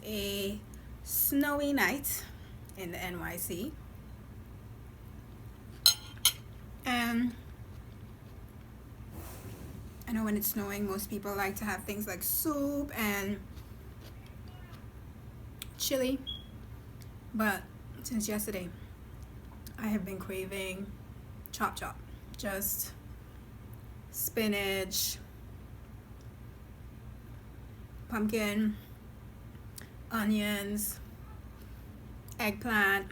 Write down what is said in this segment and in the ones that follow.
a snowy night in the NYC, and I know when it's snowing, most people like to have things like soup and chili, but since yesterday I have been craving chop, just spinach, pumpkin, onions, eggplant,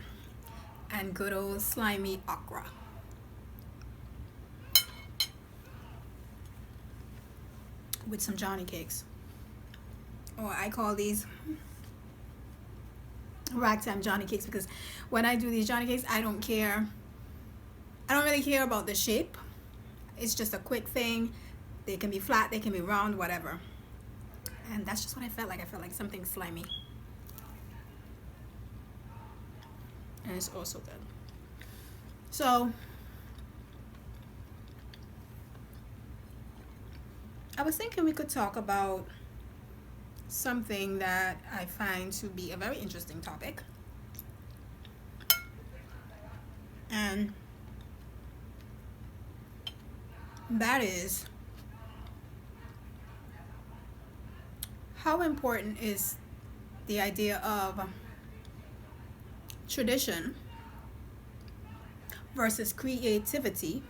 and good old slimy okra. With some Johnny cakes. Or I call these ragtime Johnny cakes, because when I do these Johnny cakes, I don't really care about the shape. It's just a quick thing. They can be flat, they can be round, whatever. And that's just what I felt like. I felt like something slimy. And it's also good. So I was thinking we could talk about something that I find to be a very interesting topic. And that is, how important is the idea of tradition versus creativity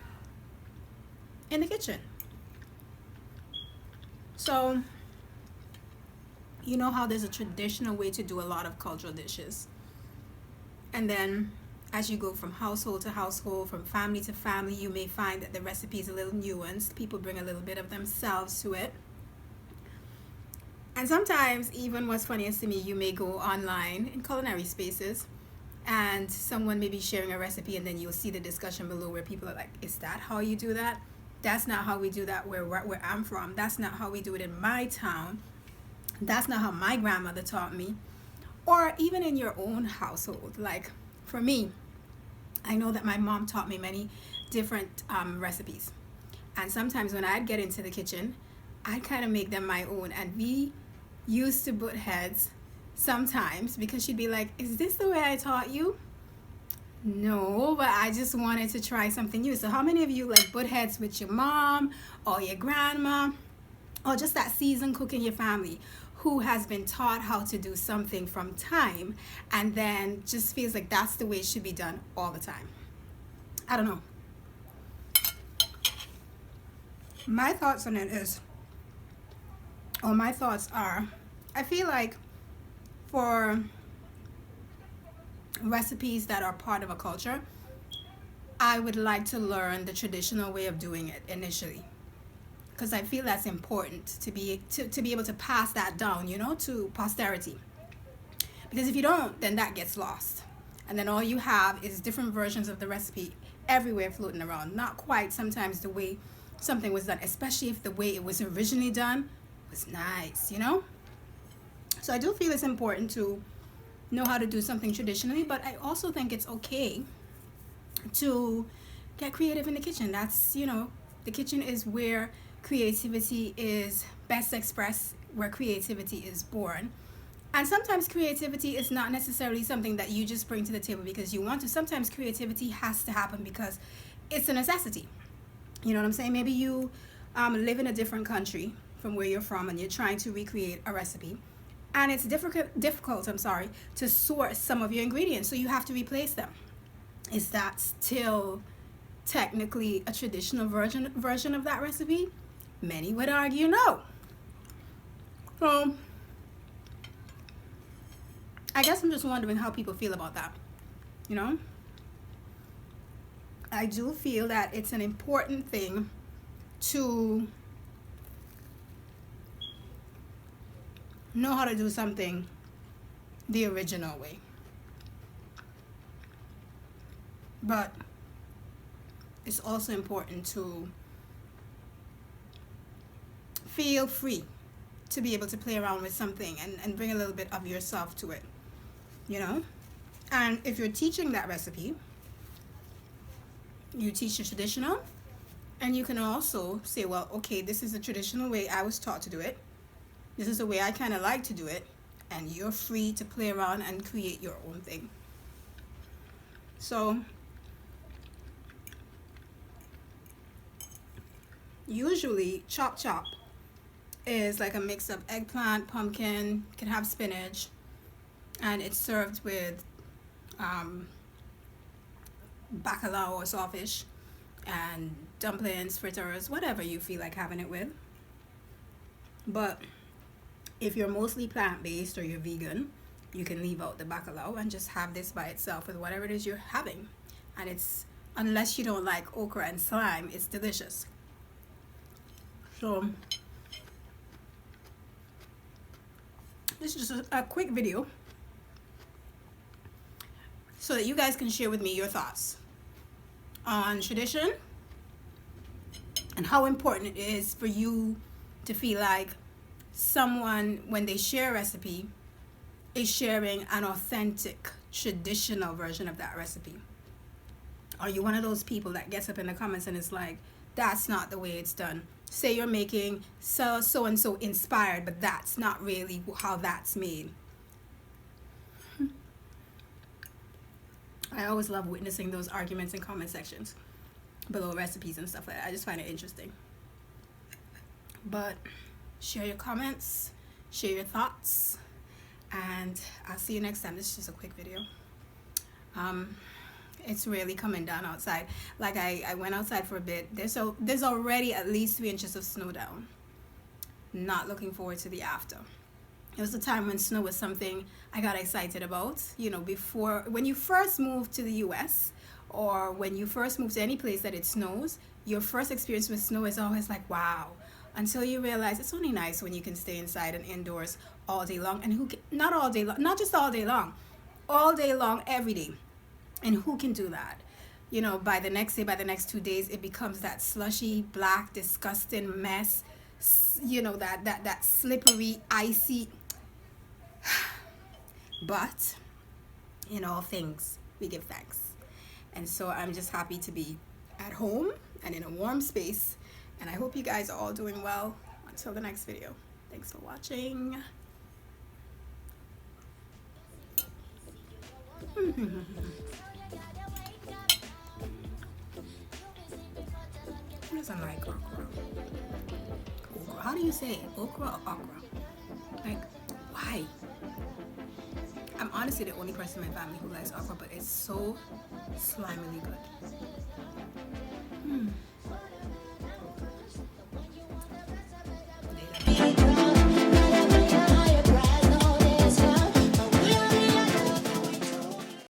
in the kitchen? So, you know how there's a traditional way to do a lot of cultural dishes, and then as you go from household to household, from family to family, you may find that the recipe is a little nuanced. People bring a little bit of themselves to it. And sometimes, even what's funniest to me, you may go online in culinary spaces and someone may be sharing a recipe, and then you'll see the discussion below where people are like, is that how you do that? That's not how we do that where I'm from. That's not how we do it in my town. That's not how my grandmother taught me. Or even in your own household. Like for me, I know that my mom taught me many different recipes. And sometimes when I'd get into the kitchen, I'd kind of make them my own. And we used to butt heads sometimes, because she'd be like, is this the way I taught you? No, but I just wanted to try something new. So how many of you like butt heads with your mom or your grandma, or just that seasoned cook in your family who has been taught how to do something from time and then just feels like that's the way it should be done all the time? I don't know. My thoughts on it is, or my thoughts are, I feel like for recipes that are part of a culture, I would like to learn the traditional way of doing it initially, because I feel that's important to be able to pass that down, you know, to posterity. Because if you don't, then that gets lost, and then all you have is different versions of the recipe everywhere floating around, not quite sometimes the way something was done, especially if the way it was originally done was nice, you know. So I do feel it's important to know how to do something traditionally, but I also think it's okay to get creative in the kitchen. That's, you know, the kitchen is where creativity is best expressed, where creativity is born. And sometimes creativity is not necessarily something that you just bring to the table because you want to. Sometimes creativity has to happen because it's a necessity. You know what I'm saying? Maybe you live in a different country from where you're from, and you're trying to recreate a recipe, and it's difficult to source some of your ingredients, so you have to replace them. Is that still technically a traditional version of that recipe? Many would argue no. So I guess I'm just wondering how people feel about that. You know, I do feel that it's an important thing to know how to do something the original way, but it's also important to feel free to be able to play around with something and bring a little bit of yourself to it, you know. And if you're teaching that recipe, you teach the traditional, and you can also say, well, okay, this is the traditional way I was taught to do it. This is the way I kind of like to do it. and you're free to play around and create your own thing. So usually chop chop is like a mix of eggplant, pumpkin, can have spinach, and it's served with bacalao or sawfish and dumplings, fritters, whatever you feel like having it with. But if you're mostly plant-based or you're vegan, you can leave out the bacalao and just have this by itself with whatever it is you're having. And it's, unless you don't like okra and slime, it's delicious. So this is just a quick video so that you guys can share with me your thoughts on tradition and how important it is for you to feel like someone, when they share a recipe, is sharing an authentic, traditional version of that recipe. Are you one of those people that gets up in the comments and it's like, that's not the way it's done? Say you're making so and so inspired, but that's not really how that's made. I always love witnessing those arguments in comment sections below recipes and stuff like that. I just find it interesting. But share your comments, share your thoughts, and I'll see you next time. This is just a quick video. It's really coming down outside. Like I went outside for a bit. There's already at least 3 inches of snow down. Not looking forward to the after. It was a time when snow was something I got excited about. You know, before, when you first move to the US, or when you first move to any place that it snows, your first experience with snow is always like, wow. Until you realize it's only nice when you can stay inside and indoors all day long. And not all day long, not just all day long every day. And who can do that? You know, by the next day, by the next 2 days, it becomes that slushy, black, disgusting mess. You know, that slippery, icy. But in all things, we give thanks. And so I'm just happy to be at home and in a warm space. And I hope you guys are all doing well. Until the next video. Thanks for watching. Who doesn't like okra? Okra. How do you say it? Okra or okra? Like, why? I'm honestly the only person in my family who likes okra, but it's so slimily good.